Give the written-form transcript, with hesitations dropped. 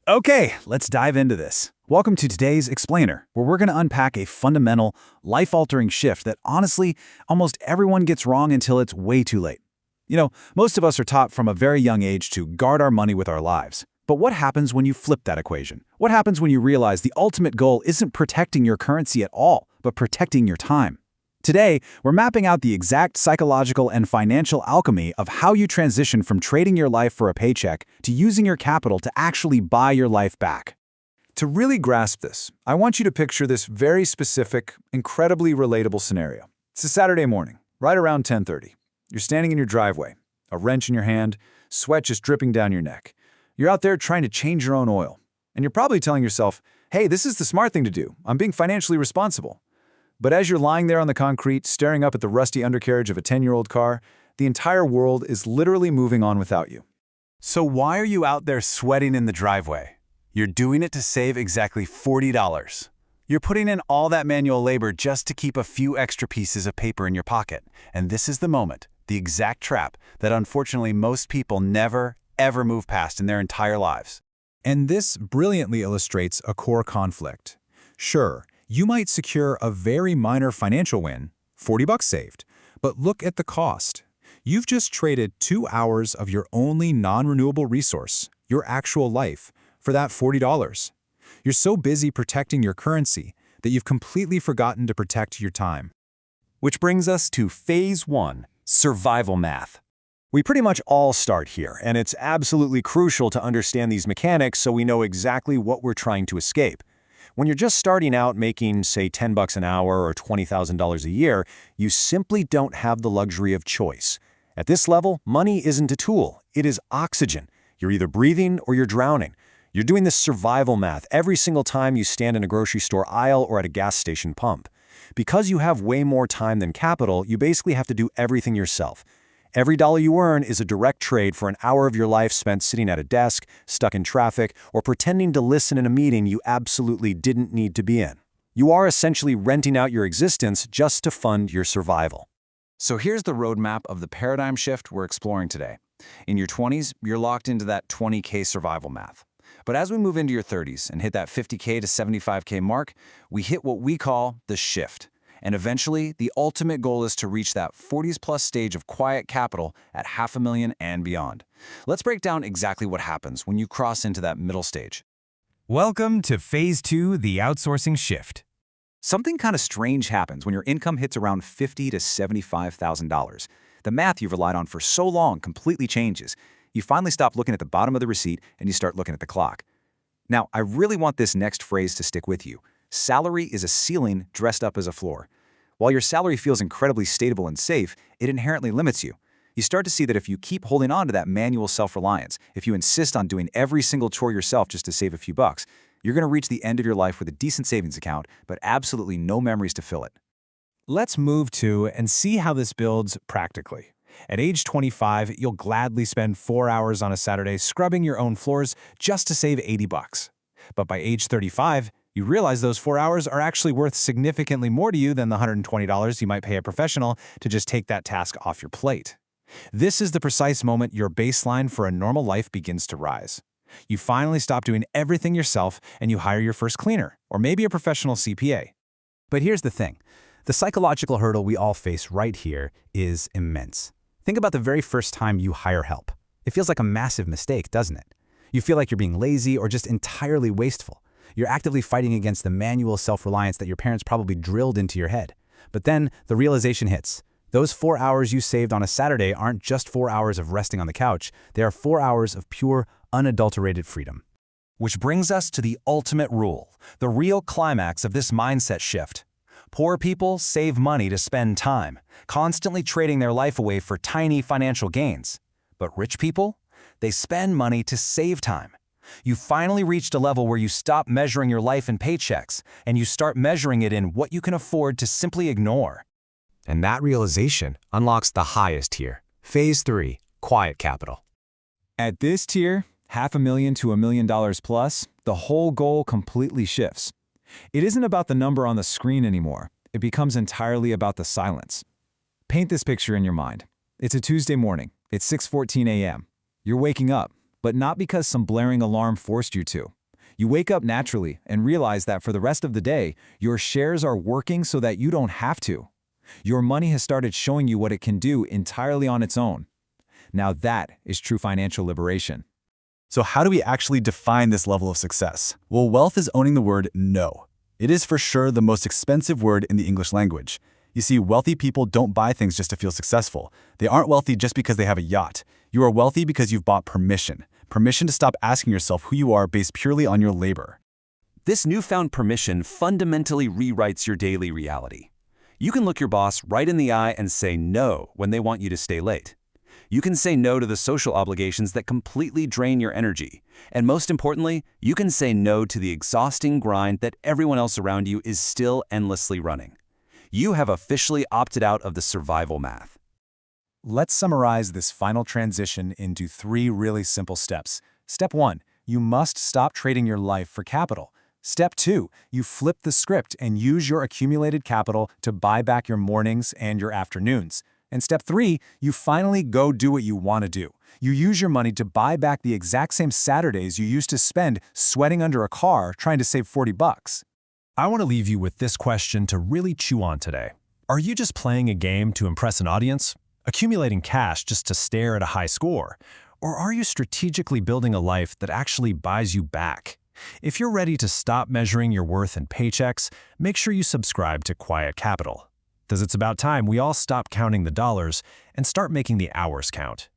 Okay, let's dive into this. Welcome to today's Explainer, where we're going to unpack a fundamental, life-altering shift that honestly, almost everyone gets wrong until it's way too late. Most of us are taught from a very young age to guard our money with our lives. But what happens when you flip that equation? What happens when you realize the ultimate goal isn't protecting your currency at all, but protecting your time? Today, we're mapping out the exact psychological and financial alchemy of how you transition from trading your life for a paycheck to using your capital to actually buy your life back. To really grasp this, I want you to picture this very specific, incredibly relatable scenario. It's a Saturday morning, right around 10:30. You're standing in your driveway, a wrench in your hand, sweat just dripping down your neck. You're out there trying to change your own oil, and you're probably telling yourself, hey, this is the smart thing to do. I'm being financially responsible. But as you're lying there on the concrete, staring up at the rusty undercarriage of a 10-year-old car, the entire world is literally moving on without you. So why are you out there sweating in the driveway? You're doing it to save exactly $40. You're putting in all that manual labor just to keep a few extra pieces of paper in your pocket. And this is the moment, the exact trap, that unfortunately most people never, ever move past in their entire lives. And this brilliantly illustrates a core conflict. Sure, you might secure a very minor financial win, $40 saved, but look at the cost. You've just traded 2 hours of your only non-renewable resource, your actual life, for that $40. You're so busy protecting your currency that you've completely forgotten to protect your time. Which brings us to Phase 1, survival math. We pretty much all start here, and it's absolutely crucial to understand these mechanics so we know exactly what we're trying to escape. When you're just starting out making, say, $10 an hour or $20,000 a year, you simply don't have the luxury of choice. At this level, money isn't a tool, it is oxygen. You're either breathing or you're drowning. You're doing this survival math every single time you stand in a grocery store aisle or at a gas station pump. Because you have way more time than capital, you basically have to do everything yourself. Every dollar you earn is a direct trade for an hour of your life spent sitting at a desk, stuck in traffic, or pretending to listen in a meeting you absolutely didn't need to be in. You are essentially renting out your existence just to fund your survival. So here's the roadmap of the paradigm shift we're exploring today. In your 20s, you're locked into that 20K survival math. But as we move into your 30s and hit that 50K to 75K mark, we hit what we call the shift. And eventually, the ultimate goal is to reach that 40s-plus stage of quiet capital at $500,000 and beyond. Let's break down exactly what happens when you cross into that middle stage. Welcome to Phase 2, the outsourcing shift. Something kind of strange happens when your income hits around $50,000 to $75,000. The math you've relied on for so long completely changes. You finally stop looking at the bottom of the receipt and you start looking at the clock. Now, I really want this next phrase to stick with you. Salary is a ceiling dressed up as a floor. While your salary feels incredibly stable and safe, it inherently limits you. You start to see that if you keep holding on to that manual self-reliance, if you insist on doing every single chore yourself just to save a few bucks, you're going to reach the end of your life with a decent savings account, but absolutely no memories to fill it. Let's move to and see how this builds practically. At age 25, you'll gladly spend 4 hours on a Saturday scrubbing your own floors just to save $80. But by age 35, you realize those 4 hours are actually worth significantly more to you than the $120 you might pay a professional to just take that task off your plate. This is the precise moment your baseline for a normal life begins to rise. You finally stop doing everything yourself and you hire your first cleaner, or maybe a professional CPA. But here's the thing. The psychological hurdle we all face right here is immense. Think about the very first time you hire help. It feels like a massive mistake, doesn't it? You feel like you're being lazy or just entirely wasteful. You're actively fighting against the manual self-reliance that your parents probably drilled into your head. But then the realization hits. Those 4 hours you saved on a Saturday aren't just 4 hours of resting on the couch. They are 4 hours of pure, unadulterated freedom. Which brings us to the ultimate rule, the real climax of this mindset shift. Poor people save money to spend time, constantly trading their life away for tiny financial gains. But rich people, they spend money to save time. You finally reached a level where you stop measuring your life in paychecks and you start measuring it in what you can afford to simply ignore. And that realization unlocks the highest tier, Phase 3, quiet capital. At this tier, $500,000 to $1 million plus, the whole goal completely shifts. It isn't about the number on the screen anymore. It becomes entirely about the silence. Paint this picture in your mind. It's a Tuesday morning. It's 6:14 a.m. You're waking up, but not because some blaring alarm forced you to. You wake up naturally and realize that for the rest of the day, your shares are working so that you don't have to. Your money has started showing you what it can do entirely on its own. Now that is true financial liberation. So how do we actually define this level of success? Well, wealth is owning the word no. It is for sure the most expensive word in the English language. You see, wealthy people don't buy things just to feel successful. They aren't wealthy just because they have a yacht. You are wealthy because you've bought permission. Permission to stop asking yourself who you are based purely on your labor. This newfound permission fundamentally rewrites your daily reality. You can look your boss right in the eye and say no when they want you to stay late. You can say no to the social obligations that completely drain your energy. And most importantly, you can say no to the exhausting grind that everyone else around you is still endlessly running. You have officially opted out of the survival math. Let's summarize this final transition into 3 really simple steps. Step 1, you must stop trading your life for capital. Step 2, you flip the script and use your accumulated capital to buy back your mornings and your afternoons. And step 3, you finally go do what you want to do. You use your money to buy back the exact same Saturdays you used to spend sweating under a car trying to save 40 bucks. I want to leave you with this question to really chew on today. Are you just playing a game to impress an audience? Accumulating cash just to stare at a high score? Or are you strategically building a life that actually buys you back? If you're ready to stop measuring your worth in paychecks, make sure you subscribe to Quiet Capital. Because it's about time we all stop counting the dollars and start making the hours count.